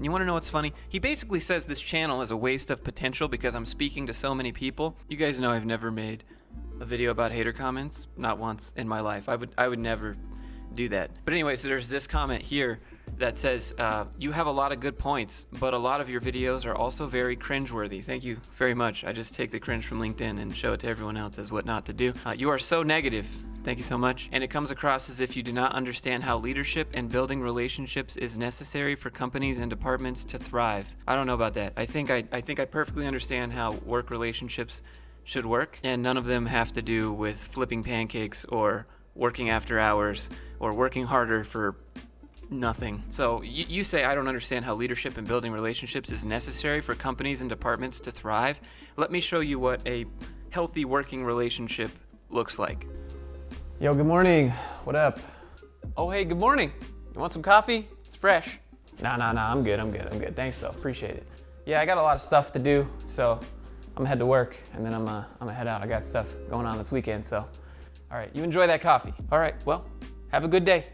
And you want to know what's funny? He basically says this channel is a waste of potential because I'm speaking to so many people. You guys know I've never made a video about hater comments, not once in my life. I would never do that. But anyway, so there's this comment here that says, you have a lot of good points, but a lot of your videos are also very cringeworthy. Thank you very much. I just take the cringe from LinkedIn and show it to everyone else as what not to do. You are so negative. Thank you so much. And it comes across as if you do not understand how leadership and building relationships is necessary for companies and departments to thrive. I don't know about that. I think I perfectly understand how work relationships should work, and none of them have to do with flipping pancakes or working after hours or working harder for nothing. So you say I don't understand how leadership and building relationships is necessary for companies and departments to thrive. Let me show you what a healthy working relationship looks like. Yo, good morning. What up? Oh, hey, good morning. You want some coffee? It's fresh. Nah, I'm good. Thanks though, appreciate it. Yeah, I got a lot of stuff to do, so I'm gonna head to work and then I'm gonna head out. I got stuff going on this weekend, so. All right, you enjoy that coffee. All right, well, have a good day.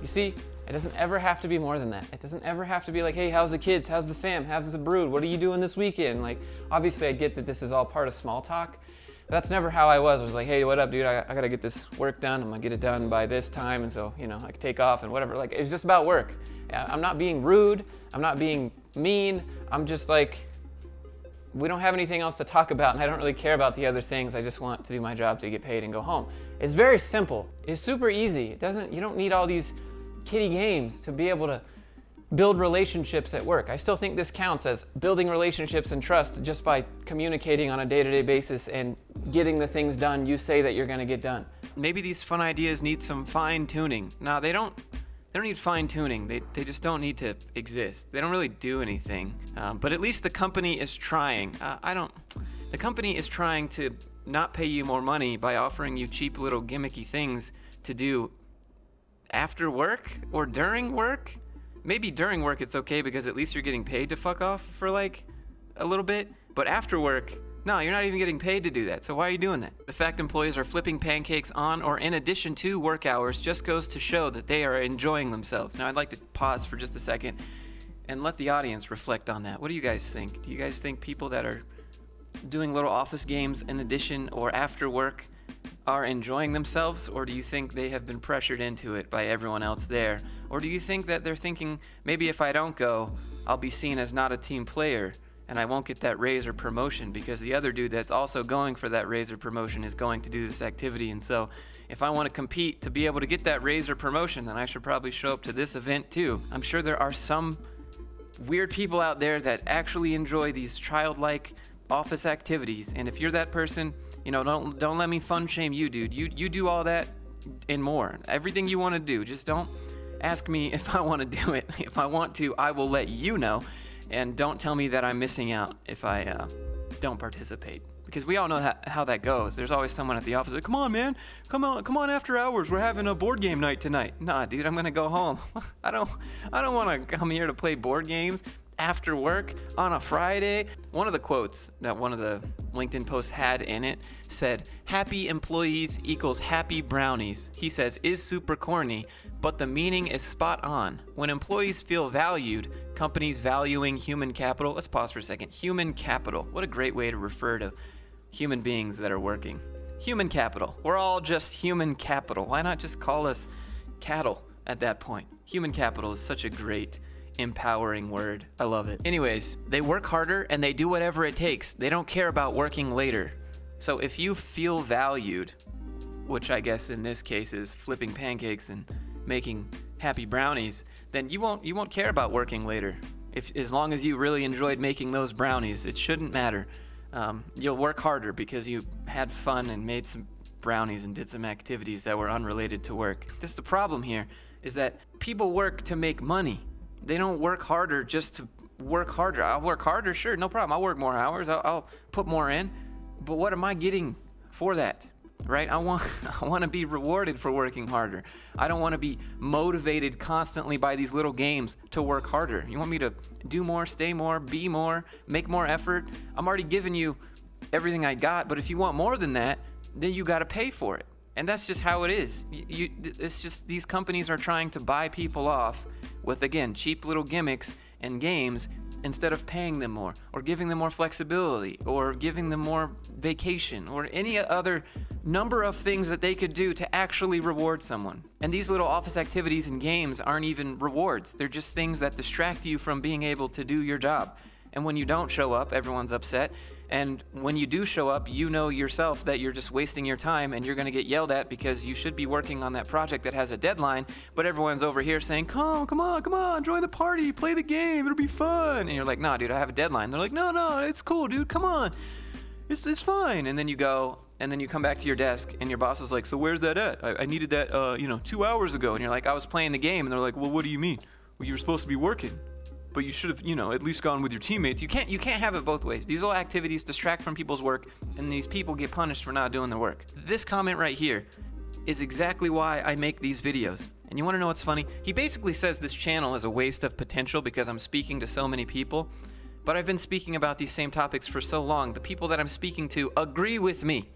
You see, it doesn't ever have to be more than that. It doesn't ever have to be like, hey, how's the kids? How's the fam? How's the brood? What are you doing this weekend? Like, obviously I get that this is all part of small talk, but that's never how I was. I was like, hey, what up, dude? I gotta get this work done. I'm gonna get it done by this time, and so, I can take off and whatever. Like, it's just about work. I'm not being rude. I'm not being mean. I'm just like, we don't have anything else to talk about, and I don't really care about the other things. I just want to do my job to get paid and go home. It's very simple. It's super easy. You don't need all these kiddie games to be able to build relationships at work. I still think this counts as building relationships and trust just by communicating on a day-to-day basis and getting the things done you say that you're going to get done. Maybe these fun ideas need some fine-tuning. No, they don't need fine-tuning. They just don't need to exist. They don't really do anything. But at least the company is trying. The company is trying to not pay you more money by offering you cheap little gimmicky things to do after work or during work. Maybe during work it's okay because at least you're getting paid to fuck off for like a little bit. But after work, no, you're not even getting paid to do that. So why are you doing that? The fact employees are flipping pancakes on or in addition to work hours just goes to show that they are enjoying themselves. Now I'd like to pause for just a second and let the audience reflect on that. What do you guys think? Do you guys think people that are doing little office games in addition or after work are enjoying themselves, or do you think they have been pressured into it by everyone else there? Or do you think that they're thinking, maybe if I don't go, I'll be seen as not a team player and I won't get that raise or promotion because the other dude that's also going for that raise or promotion is going to do this activity, and so if I want to compete to be able to get that raise or promotion, then I should probably show up to this event too. I'm sure there are some weird people out there that actually enjoy these childlike office activities, and if you're that person, don't let me fun shame you, dude. You do all that and more. Everything you want to do. Just don't ask me if I want to do it. If I want to, I will let you know, and don't tell me that I'm missing out if I don't participate. Because we all know how that goes. There's always someone at the office like, come on, man, come on after hours. We're having a board game night tonight. Nah, dude, I'm gonna go home. I don't want to come here to play board games after work on a Friday. One of the quotes that one of the LinkedIn posts had in it said, happy employees equals happy brownies. He says, is super corny, but the meaning is spot on. When employees feel valued, companies valuing human capital. Let's pause for a second. Human capital. What a great way to refer to human beings that are working. Human capital. We're all just human capital. Why not just call us cattle at that point? Human capital is such a great, empowering word. I love it. Anyways, they work harder and they do whatever it takes. They don't care about working later. So if you feel valued, which I guess in this case is flipping pancakes and making happy brownies, then you won't care about working later. As long as you really enjoyed making those brownies, it shouldn't matter. You'll work harder because you had fun and made some brownies and did some activities that were unrelated to work. This is the problem here, is that people work to make money. They don't work harder just to work harder. I'll work harder, sure, no problem. I'll work more hours. I'll put more in. But what am I getting for that? Right? I want to be rewarded for working harder. I don't want to be motivated constantly by these little games to work harder. You want me to do more, stay more, be more, make more effort? I'm already giving you everything I got, but if you want more than that, then you got to pay for it. And that's just how it is. It's just these companies are trying to buy people off with, again, cheap little gimmicks and games instead of paying them more or giving them more flexibility or giving them more vacation or any other number of things that they could do to actually reward someone. And these little office activities and games aren't even rewards. They're just things that distract you from being able to do your job. And when you don't show up, everyone's upset. And when you do show up, you know yourself that you're just wasting your time and you're going to get yelled at because you should be working on that project that has a deadline, but everyone's over here saying, come on, join the party, play the game, it'll be fun. And you're like, nah, dude, I have a deadline. They're like, no, it's cool, dude, come on. It's fine. And then you go, and then you come back to your desk and your boss is like, so where's that at? I needed that, 2 hours ago. And you're like, I was playing the game. And they're like, well, what do you mean? Well, you were supposed to be working. But you should have, at least gone with your teammates. You can't have it both ways. These little activities distract from people's work, and these people get punished for not doing their work. This comment right here is exactly why I make these videos. And you want to know what's funny? He basically says this channel is a waste of potential because I'm speaking to so many people. But I've been speaking about these same topics for so long. The people that I'm speaking to agree with me.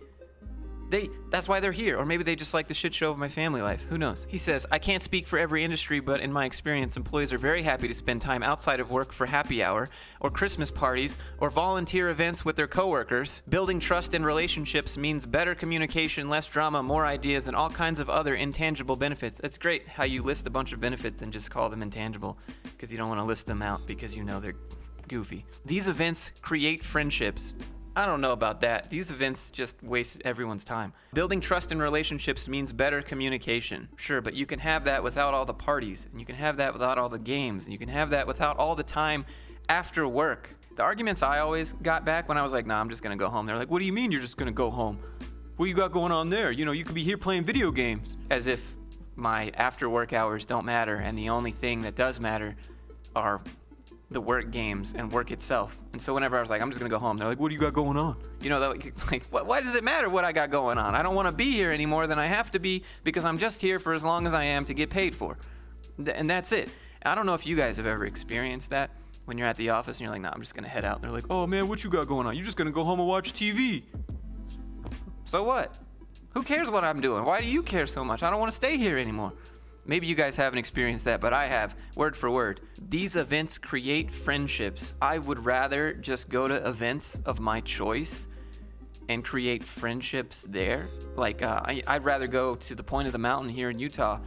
That's why they're here, or maybe they just like the shit show of my family life. Who knows? He says, I can't speak for every industry, but in my experience, employees are very happy to spend time outside of work for happy hour, or Christmas parties, or volunteer events with their coworkers. Building trust in relationships means better communication, less drama, more ideas, and all kinds of other intangible benefits. It's great how you list a bunch of benefits and just call them intangible, because you don't want to list them out because you know they're goofy. These events create friendships. I don't know about that. These events just waste everyone's time. Building trust in relationships means better communication. Sure, but you can have that without all the parties, and you can have that without all the games, and you can have that without all the time after work. The arguments I always got back when I was like, nah, I'm just gonna go home. They're like, what do you mean you're just gonna go home? What you got going on there? You could be here playing video games. As if my after work hours don't matter, and the only thing that does matter are the work games and work itself. And so whenever I was like, I'm just gonna go home, they're like, what do you got going on? Why does it matter what I got going on? I don't want to be here any more than I have to be because I'm just here for as long as I am to get paid for. And that's it. I don't know if you guys have ever experienced that when you're at the office and you're like, nah, I'm just gonna head out. And they're like, oh man, what you got going on? You're just gonna go home and watch TV. So what? Who cares what I'm doing? Why do you care so much? I don't want to stay here anymore. Maybe you guys haven't experienced that, but I have, word for word. These events create friendships. I would rather just go to events of my choice and create friendships there. I'd rather go to the point of the mountain here in Utah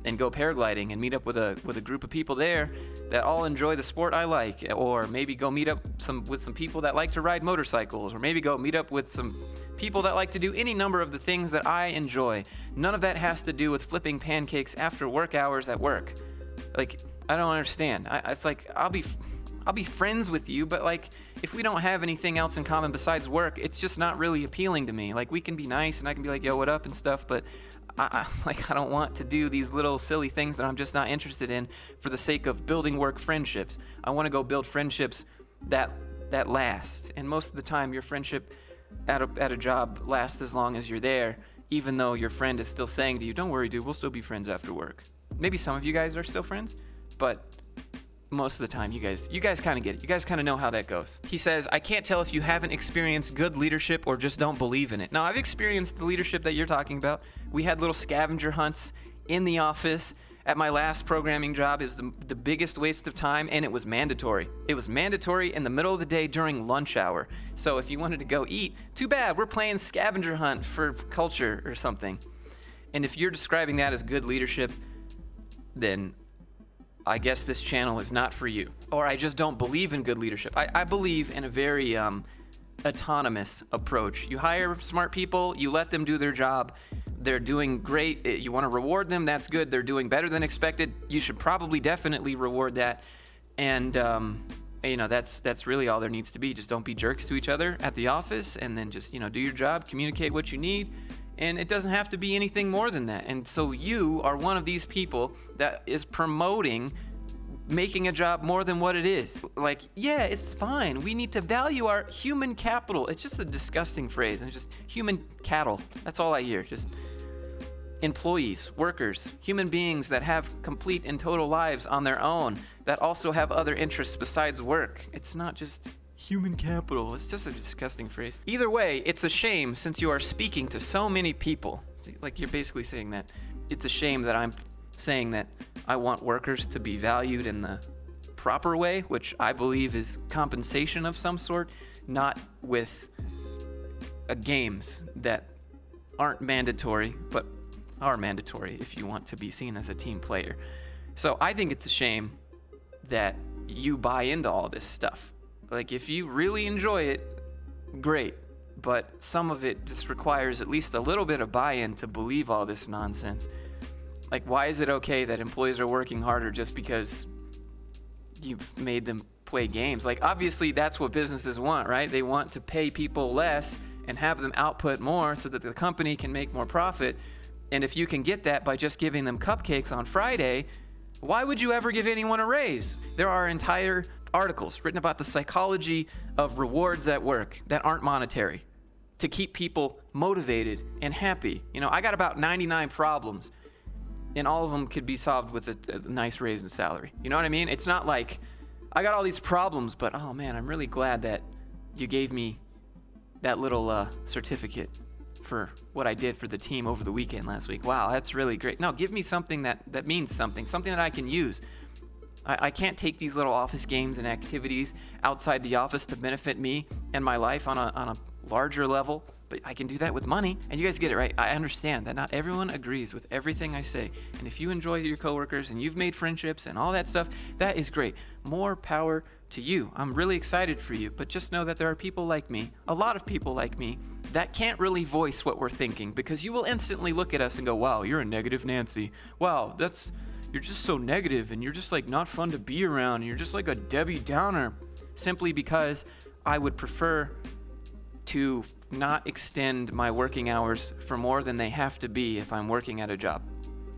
and go paragliding and meet up with a group of people there that all enjoy the sport I like, or maybe go meet up with some people that like to ride motorcycles, or maybe go meet up with some people that like to do any number of the things that I enjoy. None of that has to do with flipping pancakes after work hours at work. I don't understand. It's like I'll be friends with you, but if we don't have anything else in common besides work, it's just not really appealing to me. We can be nice and I can be like, yo, what up and stuff, but I don't want to do these little silly things that I'm just not interested in for the sake of building work friendships. I want to go build friendships that last. And most of the time, your friendship at a job lasts as long as you're there, even though your friend is still saying to you, don't worry, dude, we'll still be friends after work. Maybe some of you guys are still friends, but most of the time, you guys kind of get it. You guys kind of know how that goes. He says, I can't tell if you haven't experienced good leadership or just don't believe in it. Now, I've experienced the leadership that you're talking about. We had little scavenger hunts in the office. At my last programming job, it was the biggest waste of time, and it was mandatory. It was mandatory in the middle of the day during lunch hour. So if you wanted to go eat, too bad, we're playing scavenger hunt for culture or something. And if you're describing that as good leadership, then I guess this channel is not for you. Or I just don't believe in good leadership. I believe in a very autonomous approach. You hire smart people, you let them do their job. They're doing great. You want to reward them, that's good. They're doing better than expected. You should probably definitely reward that. And that's really all there needs to be. Just don't be jerks to each other at the office, and then just do your job, communicate what you need. And it doesn't have to be anything more than that. And so you are one of these people that is promoting making a job more than what it is. Yeah, it's fine. We need to value our human capital. It's just a disgusting phrase. It's just human cattle. That's all I hear. Just employees, workers, human beings that have complete and total lives on their own, that also have other interests besides work. It's not just human capital. It's just a disgusting phrase. Either way, it's a shame since you are speaking to so many people. You're basically saying that it's a shame that I'm saying that I want workers to be valued in the proper way, which I believe is compensation of some sort, not with games that aren't mandatory, but are mandatory if you want to be seen as a team player. So I think it's a shame that you buy into all this stuff. Like, if you really enjoy it, great. But some of it just requires at least a little bit of buy-in to believe all this nonsense. Like, why is it okay that employees are working harder just because you've made them play games? Like, obviously that's what businesses want, right? They want to pay people less and have them output more so that the company can make more profit. And if you can get that by just giving them cupcakes on Friday, why would you ever give anyone a raise? There are entire articles written about the psychology of rewards at work that aren't monetary to keep people motivated and happy. You know, I got about 99 problems, and all of them could be solved with a nice raise in salary. You know what I mean? It's not like I got all these problems, but oh man, I'm really glad that you gave me that little certificate for what I did for the team over the weekend last week. Wow, that's really great. No, give me something that means something that I can use. I can't take these little office games and activities outside the office to benefit me and my life on a larger level, but I can do that with money. And you guys get it, right? I understand that not everyone agrees with everything I say. And if you enjoy your coworkers and you've made friendships and all that stuff, that is great. More power to you. I'm really excited for you, but just know that there are people like me, a lot of people like me, that can't really voice what we're thinking, because you will instantly look at us and go, wow, you're a negative Nancy. Wow, you're just so negative, and you're just like not fun to be around, and you're just like a Debbie Downer, simply because I would prefer to not extend my working hours for more than they have to be if I'm working at a job.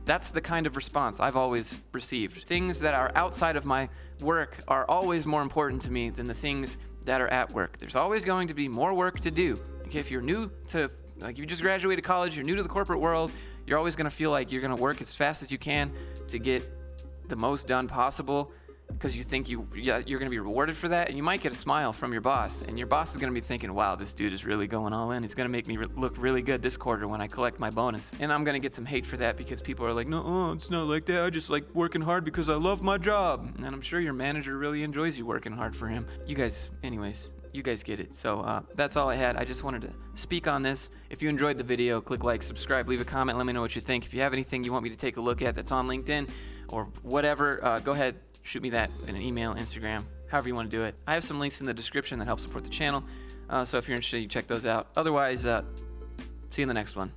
That's the kind of response I've always received. Things that are outside of my work are always more important to me than the things that are at work. There's always going to be more work to do. Okay, if you're new to, like, you just graduated college, you're new to the corporate world, you're always going to feel like you're going to work as fast as you can to get the most done possible, because you think you're going to be rewarded for that, and you might get a smile from your boss, and your boss is going to be thinking, wow, this dude is really going all in. He's going to make me look really good this quarter when I collect my bonus. And I'm going to get some hate for that because people are like, no, it's not like that. I just like working hard because I love my job. And I'm sure your manager really enjoys you working hard for him. You guys get it. So that's all I had. I just wanted to speak on this. If you enjoyed the video, click like, subscribe, leave a comment, let me know what you think. If you have anything you want me to take a look at that's on LinkedIn or whatever, go ahead, shoot me that in an email, Instagram, however you want to do it. I have some links in the description that help support the channel. So if you're interested, you check those out. Otherwise, see you in the next one.